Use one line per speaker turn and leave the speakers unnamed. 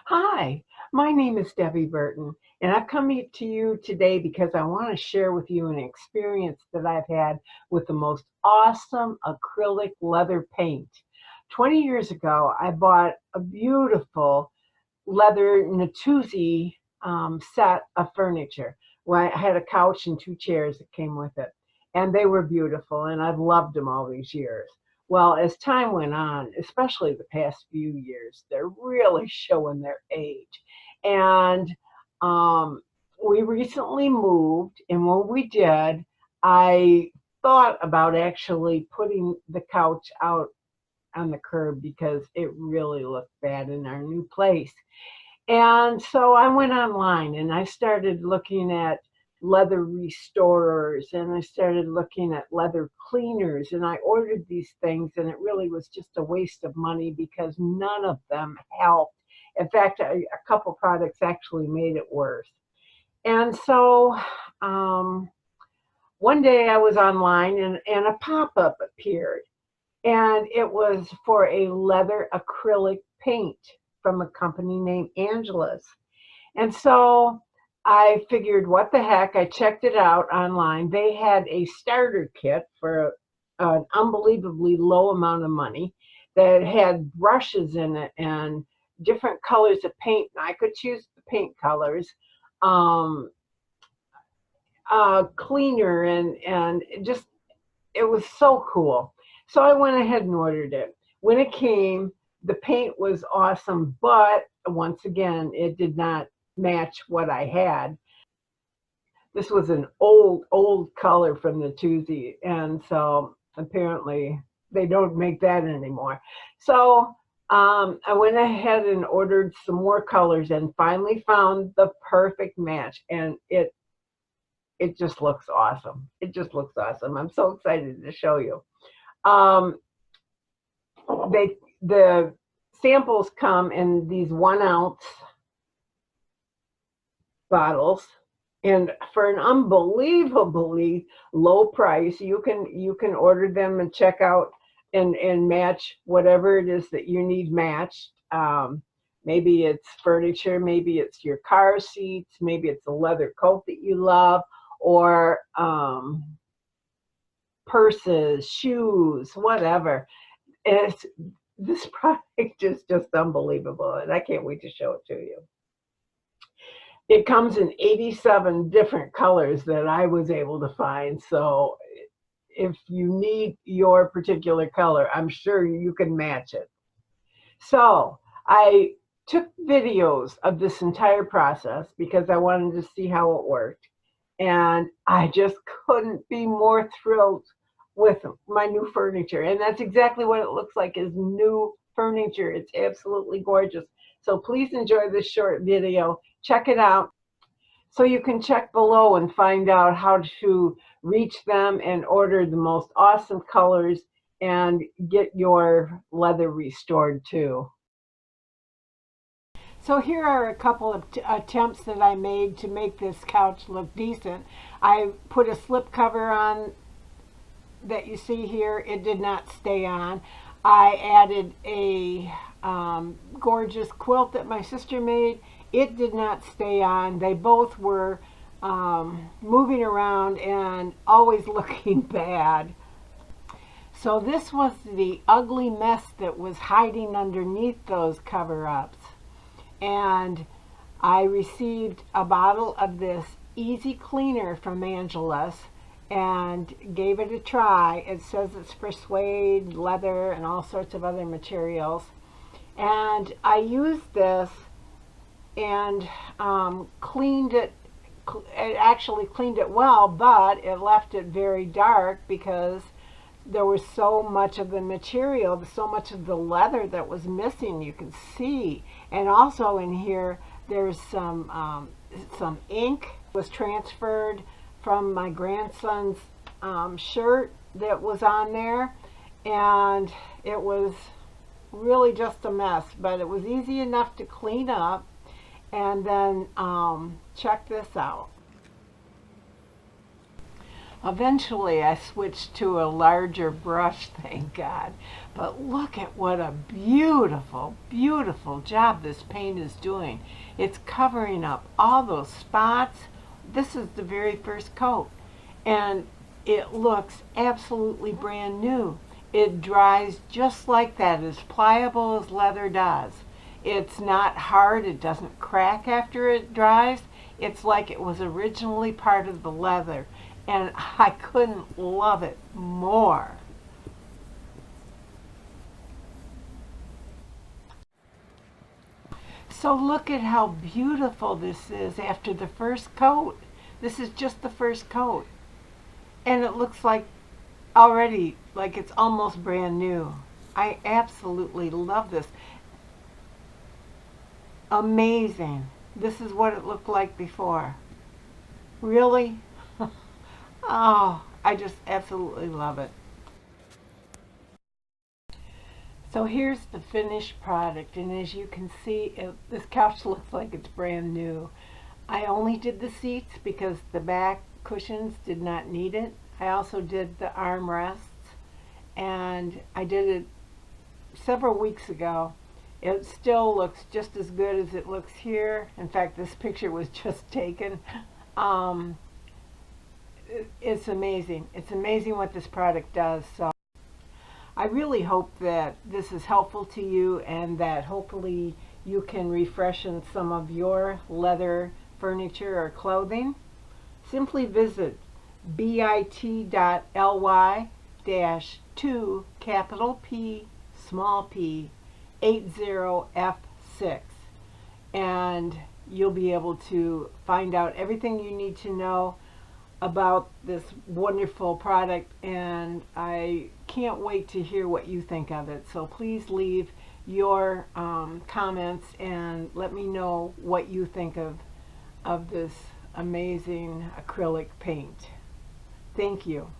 Hi, my name is Debbie Burton, and I've come to you today because I want to share with you an experience that I've had with the most awesome acrylic leather paint. 20 years ago, I bought a beautiful leather Natuzzi set of furniture. Where I had a couch and two chairs that came with it, and they were beautiful, and I've loved them all these years. Well, as time went on, especially the past few years, they're really showing their age. And um, we recently moved, and when we did, I thought about actually putting the couch out on the curb because it really looked bad in our new place. And so I went online and I started looking at leather restorers and I started looking at leather cleaners and I ordered these things and it really was just a waste of money because none of them helped. In fact, a couple products actually made it worse. And so um, one day I was online and a pop up appeared and it was for a leather acrylic paint from a company named Angelus. And so I figured, what the heck? I checked it out online. They had a starter kit for an unbelievably low amount of money that had brushes in it and different colors of paint. And I could choose the paint colors, um, cleaner, and it was so cool. So I went ahead and ordered it. When it came, the paint was awesome, but once again, it did not match what I had. This was an old color from the Tuesday, and so apparently they don't make that anymore. So I went ahead and ordered some more colors and finally found the perfect match, and it just looks awesome. It just looks awesome. I'm so excited to show you. Um, the samples come in these 1 ounce bottles, and for an unbelievably low price, you can order them and check out and match whatever it is that you need matched. Maybe it's furniture, maybe it's your car seats, maybe it's a leather coat that you love, or purses, shoes, whatever. It's This product is just unbelievable, and I can't wait to show it to you. It comes in 87 different colors that I was able to find. So if you need your particular color, I'm sure you can match it. So I took videos of this entire process because I wanted to see how it worked. And I just couldn't be more thrilled with my new furniture. And that's exactly what it looks like, is new furniture. It's absolutely gorgeous. So please enjoy this short video. Check it out. So you can check below and find out how to reach them and order the most awesome colors and get your leather restored too. So here are a couple of attempts that I made to make this couch look decent. I put a slip cover on that you see here. It did not stay on. I added a gorgeous quilt that my sister made. It did not stay on. They both were moving around and always looking bad. So this was the ugly mess that was hiding underneath those cover-ups. And I received a bottle of this easy cleaner from Angelus and gave it a try. It says it's for suede, leather, and all sorts of other materials. And I used this and cleaned it. It actually cleaned it well, but it left it very dark because there was so much of the material, so much of the leather that was missing. You can see, and also in here there's some ink was transferred from my grandson's shirt that was on there, and it was really just a mess. But it was easy enough to clean up. And then check this out. Eventually, I switched to a larger brush, thank God. But look at what a beautiful, beautiful job this paint is doing. It's covering up all those spots. This is the very first coat, and it looks absolutely brand new. It dries just like that, as pliable as leather does. It's not hard, it doesn't crack after it dries. It's like it was originally part of the leather, and I couldn't love it more. So look at how beautiful this is after the first coat. This is just the first coat, and it looks like already like it's almost brand new. I absolutely love this. Amazing. This is what it looked like before. Really? Oh, I just absolutely love it. So here's the finished product, and as you can see, this couch looks like it's brand new. I only did the seats because the back cushions did not need it. I also did the armrests, and I did it several weeks ago. It still looks just as good as it looks here. In fact, this picture was just taken. Um, it's amazing. It's amazing what this product does. So I really hope that this is helpful to you, and that hopefully you can refreshen some of your leather furniture or clothing. Simply visit bit.ly -2 capital P small p 80F6, and you'll be able to find out everything you need to know about this wonderful product, and I can't wait to hear what you think of it. So please leave your comments and let me know what you think of this amazing acrylic paint. Thank you.